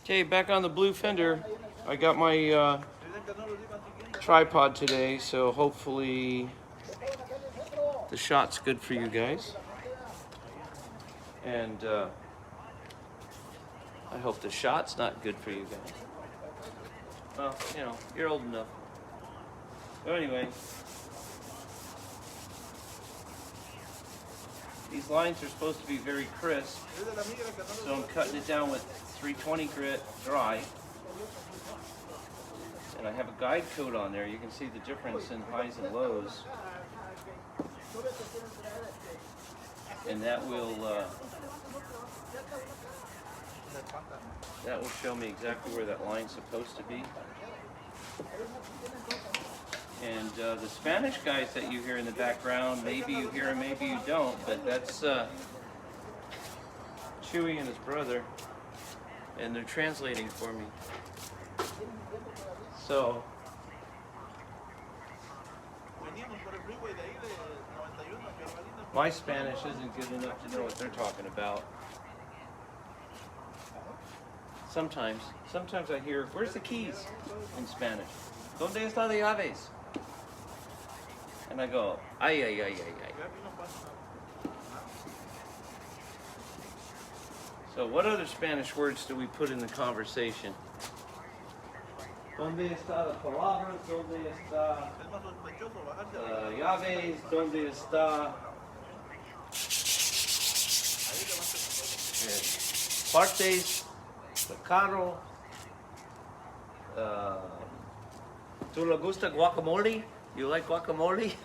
Okay, back on the blue fender. I got my tripod today, so hopefully the shot's good for you guys. And I hope the shot's not good for you guys. Well, you know, you're old enough. But anyway, these lines are supposed to be very crisp, so I'm cutting it down with 320 grit dry. And I have a guide code on there. You can see the difference in highs and lows. And that will show me exactly where that line's supposed to be. And the Spanish guys that you hear in the background, maybe you hear them, maybe you don't, but that's Chewy and his brother, and they're translating for me. So, my Spanish isn't good enough to know what they're talking about. Sometimes I hear, "Where's the keys?" in Spanish. "¿Dónde está de llaves?" And I go, "Ay, ay, ay, ay, ay." So what other Spanish words do we put in the conversation? ¿Dónde está la palabra? ¿Dónde está llaves? ¿Dónde está partes? The carro. ¿Tú le gusta guacamole? You like guacamole?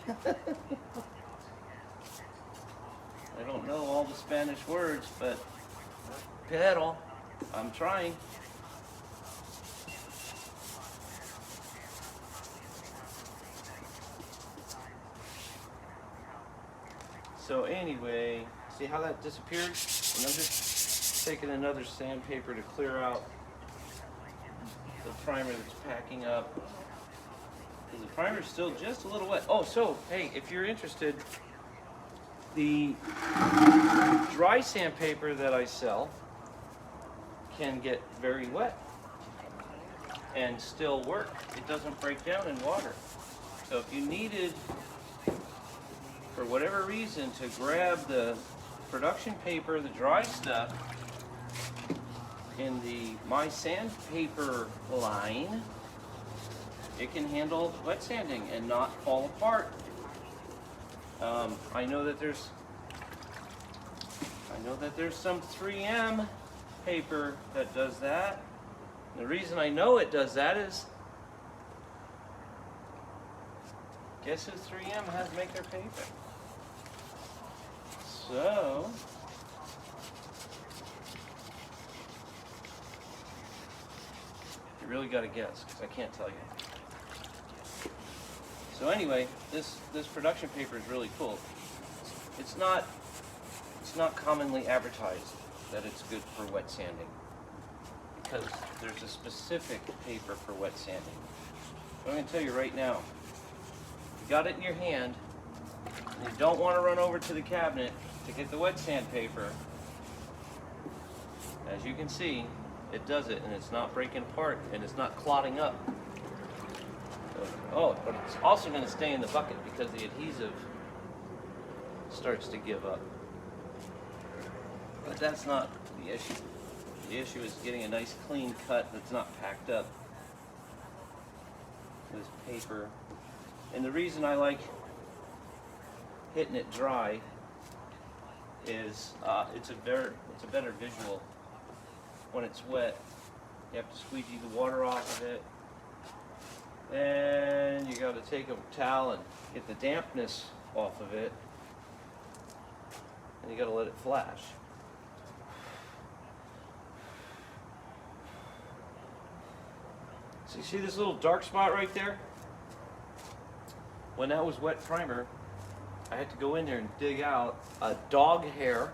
I don't know all the Spanish words, but pero I'm trying. So anyway, see how that disappeared? And I'm just taking another sandpaper to clear out the primer that's packing up. Because the primer's still just a little wet. Oh, so, hey, if you're interested, the dry sandpaper that I sell can get very wet and still work. It doesn't break down in water. So if you needed, for whatever reason, to grab the production paper, the dry stuff, in the My Sandpaper line, it can handle wet sanding and not fall apart. I know that there's some 3M paper that does that. And the reason I know it does that is, guess who 3M has to make their paper? So, you really got to guess, because I can't tell you. So anyway, this production paper is really cool. It's not commonly advertised that it's good for wet sanding, because there's a specific paper for wet sanding. But I'm going to tell you right now, you got it in your hand, and you don't want to run over to the cabinet to get the wet sandpaper. As you can see, it does it, and it's not breaking apart, and it's not clotting up. Oh, but it's also going to stay in the bucket because the adhesive starts to give up. But that's not the issue. The issue is getting a nice clean cut that's not packed up. This paper. And the reason I like hitting it dry is it's a better visual. When it's wet, you have to squeegee the water off of it. Then you got to take a towel and get the dampness off of it. And you got to let it flash. So you see this little dark spot right there? When that was wet primer, I had to go in there and dig out a dog hair,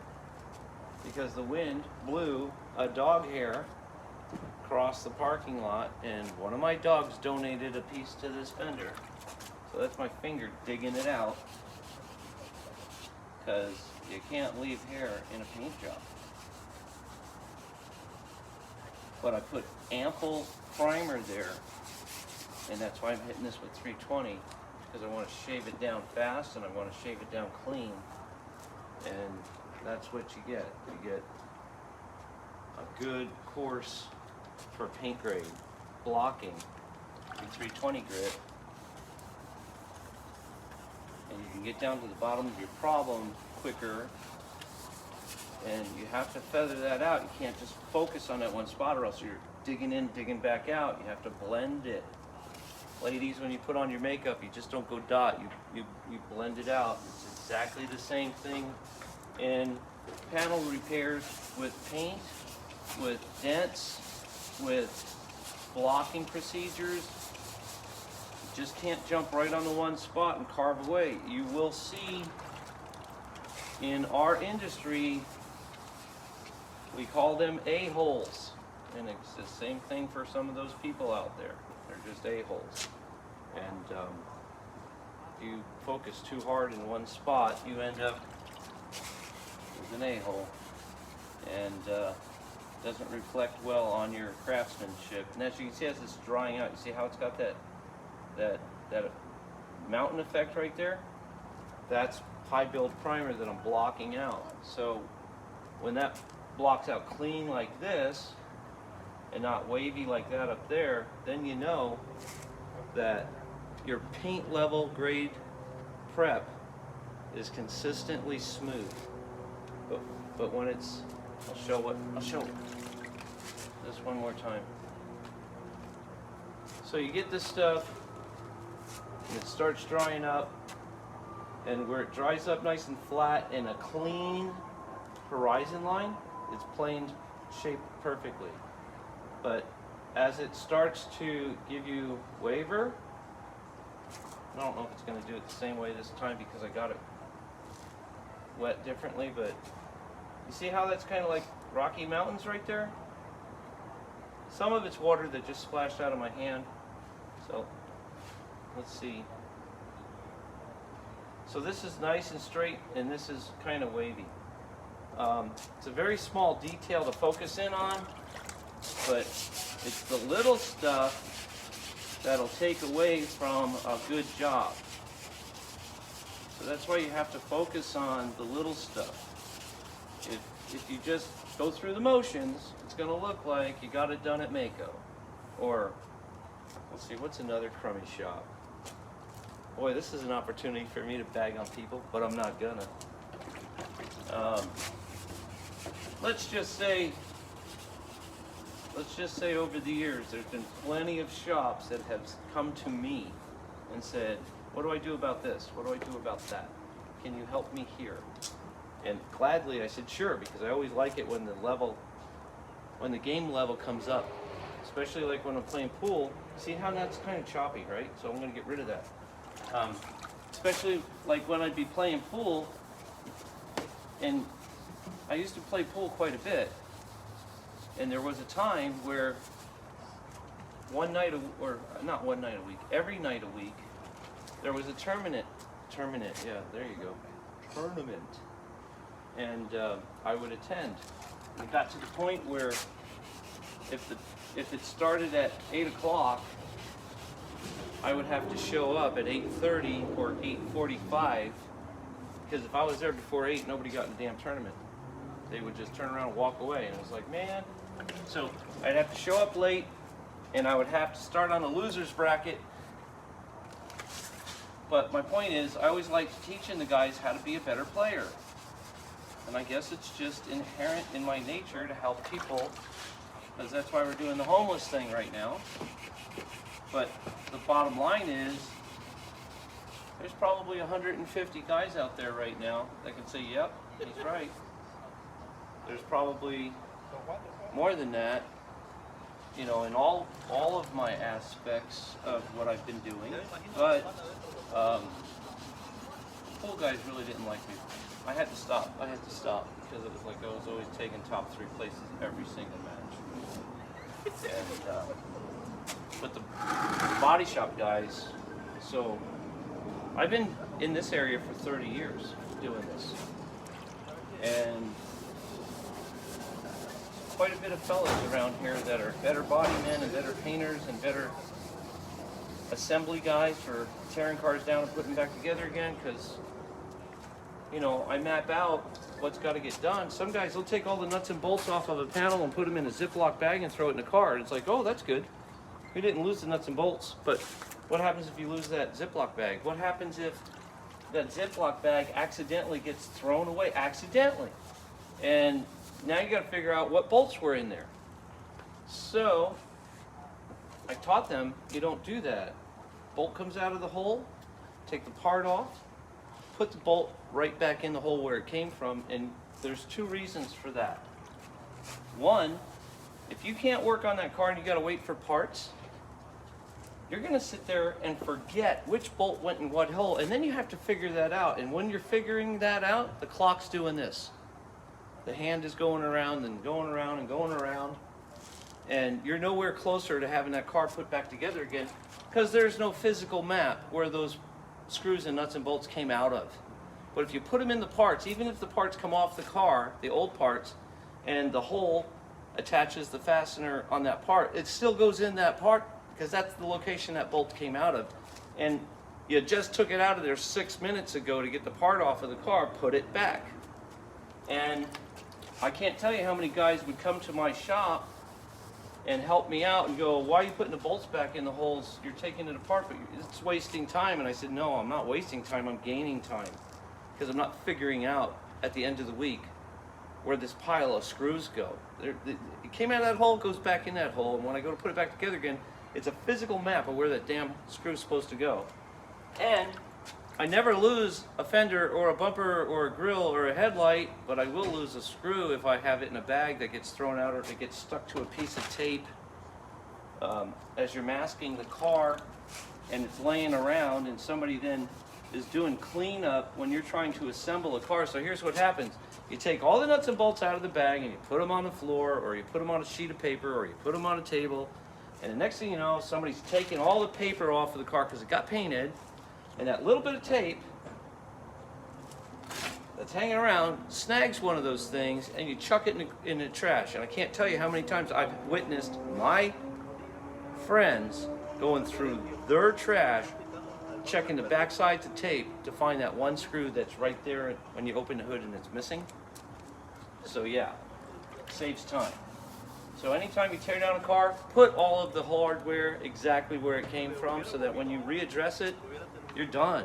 because the wind blew a dog hair across the parking lot, and one of my dogs donated a piece to this fender. So that's my finger digging it out, because you can't leave hair in a paint job. but I put ample primer there, and that's why I'm hitting this with 320, because I want to shave it down fast and I want to shave it down clean, and that's what you get. You get a good course for paint grade blocking in 320 grit, and you can get down to the bottom of your problem quicker. And you have to feather that out. You can't just focus on that one spot, or else you're digging in, digging back out. You have to blend it. Ladies, when you put on your makeup, you just don't go dot. You blend it out. It's exactly the same thing in panel repairs with paint, with dents, with blocking procedures. You just can't jump right on the one spot and carve away. You will see in our industry, we call them a-holes, and it's the same thing for some of those people out there. They're just a-holes, and if you focus too hard in one spot, you end up with an a-hole, and doesn't reflect well on your craftsmanship. And as you can see, as it's drying out, you see how it's got that mountain effect right there? That's high build primer that I'm blocking out. So when that blocks out clean like this and not wavy like that up there, then you know that your paint level grade prep is consistently smooth. But when it's, I'll show this one more time. So you get this stuff and it starts drying up, and where it dries up nice and flat and a clean horizon line, it's planed shaped perfectly. But as it starts to give you waver, I don't know if it's going to do it the same way this time because I got it wet differently, but you see how that's kind of like Rocky Mountains right there? Some of it's water that just splashed out of my hand. So let's see. So this is nice and straight, and this is kind of wavy. It's a very small detail to focus in on, but it's the little stuff that'll take away from a good job. So that's why you have to focus on the little stuff. If you just go through the motions, it's going to look like you got it done at Mako. Or, let's see, what's another crummy shop? Boy, this is an opportunity for me to bag on people, but I'm not gonna. Let's just say over the years, there's been plenty of shops that have come to me and said, what do I do about this? What do I do about that? Can you help me here? And gladly I said, sure, because I always like it when the game level comes up. Especially like when I'm playing pool. See how that's kind of choppy, right? So I'm gonna get rid of that. Especially like when I'd be playing pool, and I used to play pool quite a bit, and there was a time where every night a week, there was a tournament, yeah, there you go, tournament, and I would attend. It got to the point where if it started at 8 o'clock, I would have to show up at 8:30 or 8:45, because if I was there before 8, nobody got in the damn tournament. They would just turn around and walk away, and it was like, man. So I'd have to show up late, and I would have to start on a loser's bracket. But my point is, I always liked teaching the guys how to be a better player. And I guess it's just inherent in my nature to help people, because that's why we're doing the homeless thing right now. But the bottom line is, there's probably 150 guys out there right now that can say, yep, he's right. There's probably more than that, you know, in all of my aspects of what I've been doing. But pool guys really didn't like me. I had to stop because it was like I was always taking top 3 places every single match. And but the body shop guys, so I've been in this area for 30 years doing this, and quite a bit of fellows around here that are better body men and better painters and better assembly guys for tearing cars down and putting them back together again, because, you know, I map out what's got to get done. Some guys will take all the nuts and bolts off of a panel and put them in a Ziploc bag and throw it in a car. And it's like, oh, that's good. We didn't lose the nuts and bolts. But what happens if you lose that Ziploc bag? What happens if that Ziploc bag accidentally gets thrown away? Accidentally. And now you got to figure out what bolts were in there. So I taught them, you don't do that. Bolt comes out of the hole, take the part off, put the bolt right back in the hole where it came from, and there's two reasons for that. One, if you can't work on that car and you gotta wait for parts, you're gonna sit there and forget which bolt went in what hole, and then you have to figure that out. And when you're figuring that out, the clock's doing this. The hand is going around and going around and going around, and you're nowhere closer to having that car put back together again, because there's no physical map where those screws and nuts and bolts came out of. But if you put them in the parts, even if the parts come off the car, the old parts, and the hole attaches the fastener on that part, it still goes in that part, because that's the location that bolt came out of. And you just took it out of there 6 minutes ago to get the part off of the car, put it back. And I can't tell you how many guys would come to my shop and help me out and go, why are you putting the bolts back in the holes? You're taking it apart, but it's wasting time. And I said, no, I'm not wasting time, I'm gaining time. Because I'm not figuring out at the end of the week where this pile of screws go. It came out of that hole, goes back in that hole, and when I go to put it back together again, it's a physical map of where that damn screw is supposed to go. And I never lose a fender or a bumper or a grill or a headlight, but I will lose a screw if I have it in a bag that gets thrown out or if it gets stuck to a piece of tape as you're masking the car and it's laying around, and somebody then is doing cleanup when you're trying to assemble a car. So here's what happens. You take all the nuts and bolts out of the bag and you put them on the floor, or you put them on a sheet of paper, or you put them on a table, and the next thing you know, somebody's taking all the paper off of the car because it got painted, and that little bit of tape that's hanging around snags one of those things, and you chuck it in the trash. And I can't tell you how many times I've witnessed my friends going through their trash, checking the back sides of tape to find that one screw that's right there when you open the hood and it's missing. So yeah, it saves time. So anytime you tear down a car, put all of the hardware exactly where it came from, so that when you readdress it, you're done.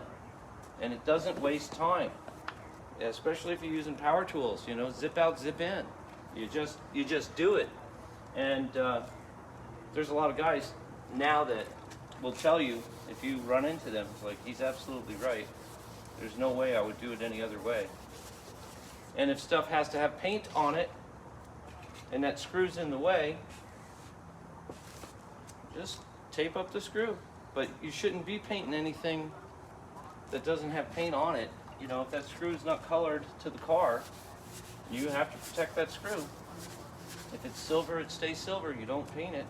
And it doesn't waste time. Especially if you're using power tools, you know, zip out, zip in. You just do it. And there's a lot of guys now that will tell you, if you run into them, it's like, he's absolutely right. There's no way I would do it any other way. And if stuff has to have paint on it, and that screw's in the way, just tape up the screw. But you shouldn't be painting anything that doesn't have paint on it. You know, if that screw's not colored to the car, you have to protect that screw. If it's silver, it stays silver. You don't paint it.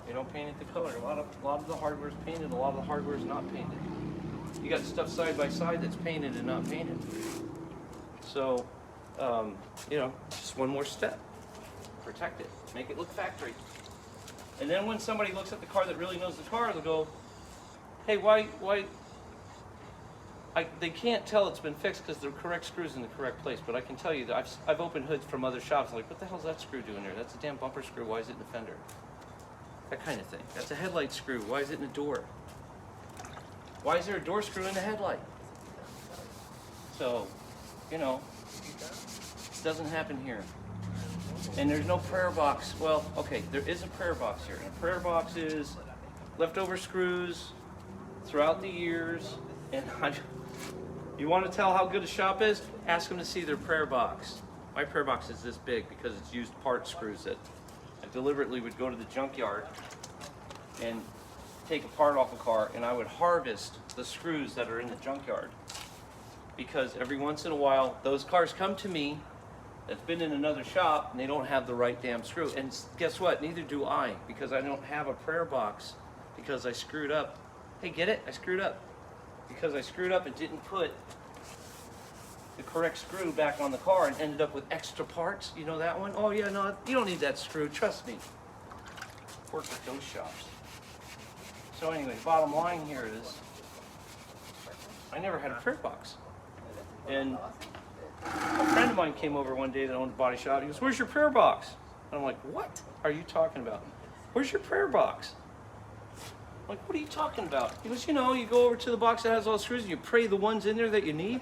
You don't paint it the color. A lot of the hardware is painted. A lot of the hardware is not painted. You got stuff side by side that's painted and not painted. So, you know, just one more step. Protect it. Make it look factory. And then when somebody looks at the car that really knows the car, they'll go, hey, why? They can't tell it's been fixed because the correct screw's in the correct place. But I can tell you that I've opened hoods from other shops. I'm like, what the hell's that screw doing there? That's a damn bumper screw. Why is it in the fender? That kind of thing. That's a headlight screw. Why is it in the door? Why is there a door screw in the headlight? So, you know, it doesn't happen here. And there's no prayer box. Well, okay, there is a prayer box here. And a prayer box is leftover screws throughout the years. And you want to tell how good a shop is? Ask them to see their prayer box. My prayer box is this big because it's used part screws that I deliberately would go to the junkyard and take a part off a car, and I would harvest the screws that are in the junkyard. Because every once in a while, those cars come to me that's been in another shop and they don't have the right damn screw. And guess what? Neither do I, because I don't have a prayer box because I screwed up. Hey, get it? I screwed up. Because I screwed up and didn't put the correct screw back on the car and ended up with extra parts. You know that one? Oh yeah, no, you don't need that screw. Trust me. Work at those shops. So anyway, bottom line here is, I never had a prayer box. And a friend of mine came over one day that owned a body shop. He goes, "Where's your prayer box?" And I'm like, "What are you talking about? Where's your prayer box?" I'm like, "What are you talking about?" He goes, "You know, you go over to the box that has all the screws and you pray the ones in there that you need."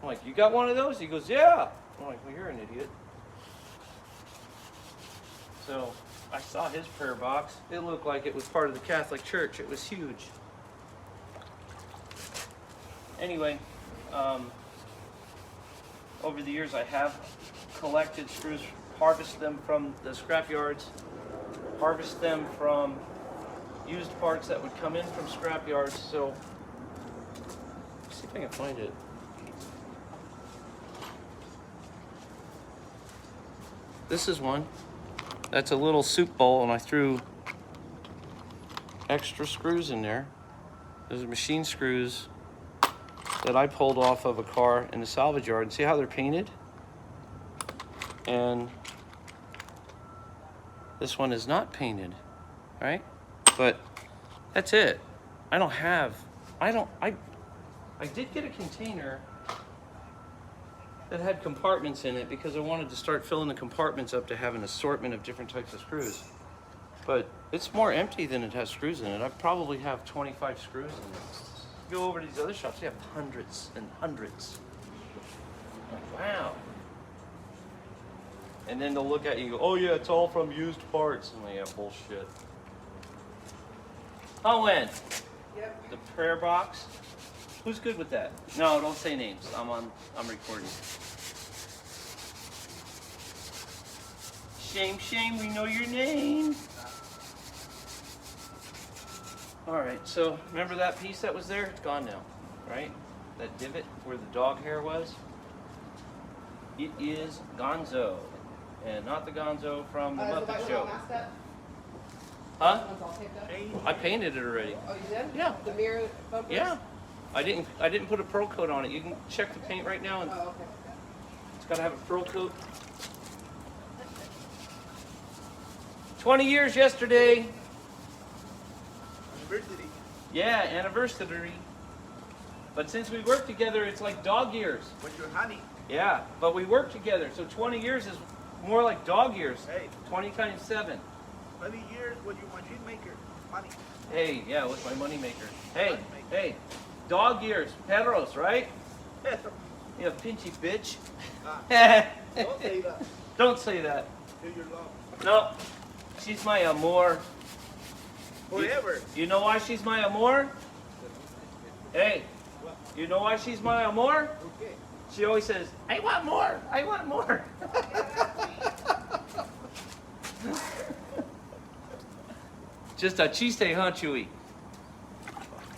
I'm like, "You got one of those?" He goes, "Yeah." I'm like, "Well, you're an idiot." So I saw his prayer box. It looked like it was part of the Catholic Church. It was huge. Anyway, over the years I have collected screws, harvest them from the scrap yards, harvest them from used parts that would come in from scrap yards. So let's see if I can find it. This is one. That's a little soup bowl, and I threw extra screws in there. Those are machine screws that I pulled off of a car in the salvage yard. And see how they're painted? And this one is not painted, right? But that's it. I did get a container that had compartments in it because I wanted to start filling the compartments up to have an assortment of different types of screws. But it's more empty than it has screws in it. I probably have 25 screws in it. Go over to these other shops, they have hundreds and hundreds. Like, wow. And then they'll look at you and go, "Oh yeah, it's all from used parts." I'm like, "Yeah, bullshit." Owen. Yep. The prayer box. Who's good with that? No, don't say names. I'm recording. Shame, shame, we know your name. All right, so remember that piece that was there? It's gone now, right? That divot where the dog hair was? It is Gonzo, and not the Gonzo from the Muppet Show. Huh? I painted it already. Oh, you did? Yeah. The mirror bumpers? Yeah. I didn't put a pearl coat on it. You can check the paint right now, and Oh, okay. it's got to have a pearl coat. 20 years yesterday. Anniversary. Yeah, anniversary. But since we work together, it's like dog years. With your honey. Yeah, but we work together, so 20 years is more like dog years. Hey. 20 times 7. 20 years with your machine maker. Money. Hey, yeah, with my money maker. Hey, Money maker. hey, dog years, perros, right? You pinchy bitch. Don't say that. Don't say that. To your love. No, she's my amor. Forever. You know why she's my amor? Hey, you know why she's my amor? Okay. She always says, "I want more, I want more." Just a chiste, huh, Chewy?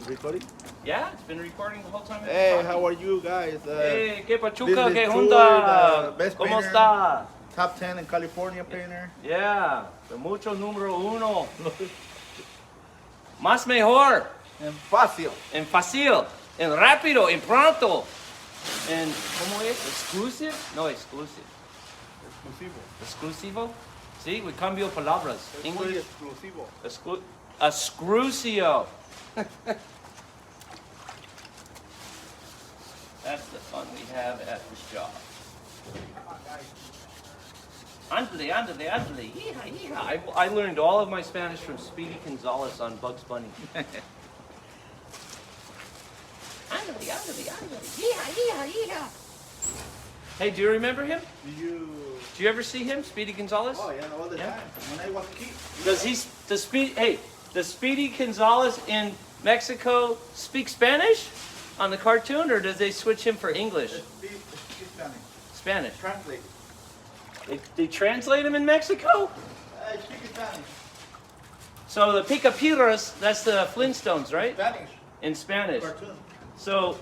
Recording? Yeah, it's been recording the whole time. I've been Hey, talking. how are you guys? Hey, ¿qué pachuca? this is ¿Qué Chuy, junta? the best ¿Cómo painter. está? Top 10 in California painter. Yeah, the mucho número uno. Más mejor. And fácil. En fácil. En rápido. En pronto. En, ¿cómo es? Exclusive? No, exclusive. Exclusivo. Exclusivo? Sí, we cambio palabras. Muy English. exclusivo. Exclusio. That's the fun we have at this job. Andale, andale, andale. Yeehaw, yeehaw. I learned all of my Spanish from Speedy Gonzalez on Bugs Bunny. Andale, andale, andale. Yeehaw, yeehaw, yeehaw. Hey, do you remember him? You. Do you ever see him, Speedy Gonzalez? Oh, yeah, all the Yeah. time. When I was a kid. Does Speedy Gonzalez in Mexico speak Spanish on the cartoon, or does they switch him for English? Speak Spanish. Spanish. Translate. They translate him in Mexico? I speak Spanish. So the Picapiedras, that's the Flintstones, right? Spanish. In Spanish. Cartoon. So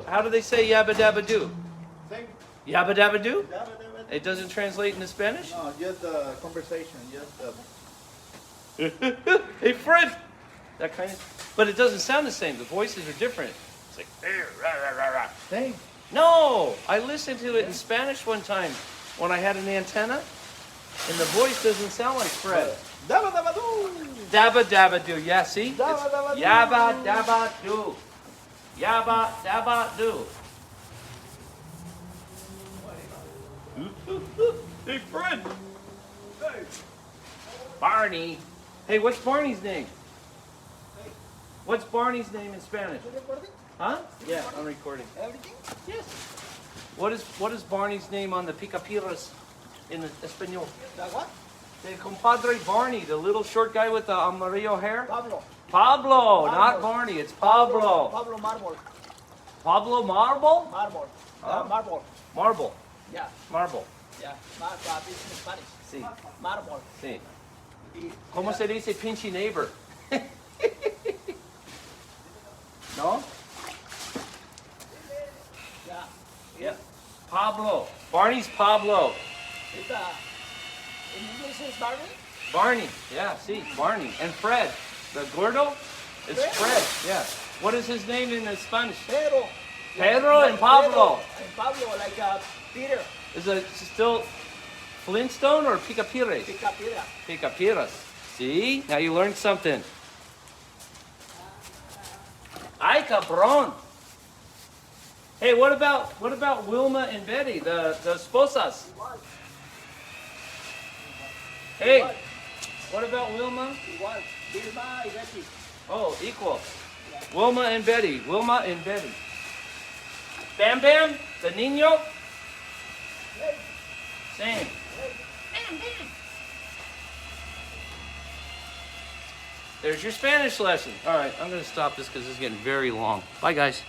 how do they say yabba dabba doo? Same. Yabba dabba doo? Dabba, dabba, dabba. It doesn't translate into Spanish? No, just conversation. Just Hey Fred! That kind of, but it doesn't sound the same. The voices are different. It's like, "Eh, rah, rah, rah, rah." same. No, I listened to it in Spanish one time when I had an antenna, and the voice doesn't sound like Fred. Dabba dabba doo. Dabba dabba do. Yeah, see? Dabba It's dabba doo. Yabba dabba do. Yabba dabba do. Hey, Fred. Hey. Barney. Hey, what's Barney's name? What's Barney's name in Spanish? You recording? Huh? Yeah, I'm recording. Everything? Yes. What is Barney's name on the Picapiedras in Espanol? The what? The compadre Barney, the little short guy with the amarillo hair. Pablo. Pablo, not Pablo. Barney. It's Pablo. Pablo Marble. Pablo Marble? Marble. Oh. Marble. Marble. Yeah. Marble. Yeah. It's in Spanish. Sí, Marble. sí. Y- ¿Cómo se dice pinche neighbor? ¿No? Yeah. Yeah. Pablo. Barney's Pablo. It's in English is Barney. Barney. Yeah, see, Barney. And Fred. The gordo is Fred. Yeah. What is his name in Spanish? Pedro. Pedro and Pablo. Pedro and Pablo like Peter. Is it still Flintstone or Picapiedras? Pica piedra. Picapiedras. See? Now you learned something. Ay, cabrón. Hey, what about Wilma and Betty, the esposas? Igual. Hey, what about Wilma? Igual. Vilma y Betty. Oh, equal. Wilma and Betty. Wilma and Betty. Bam Bam, the niño. Hey. Same. There's your Spanish lesson. All right, I'm going to stop this because it's getting very long. Bye, guys.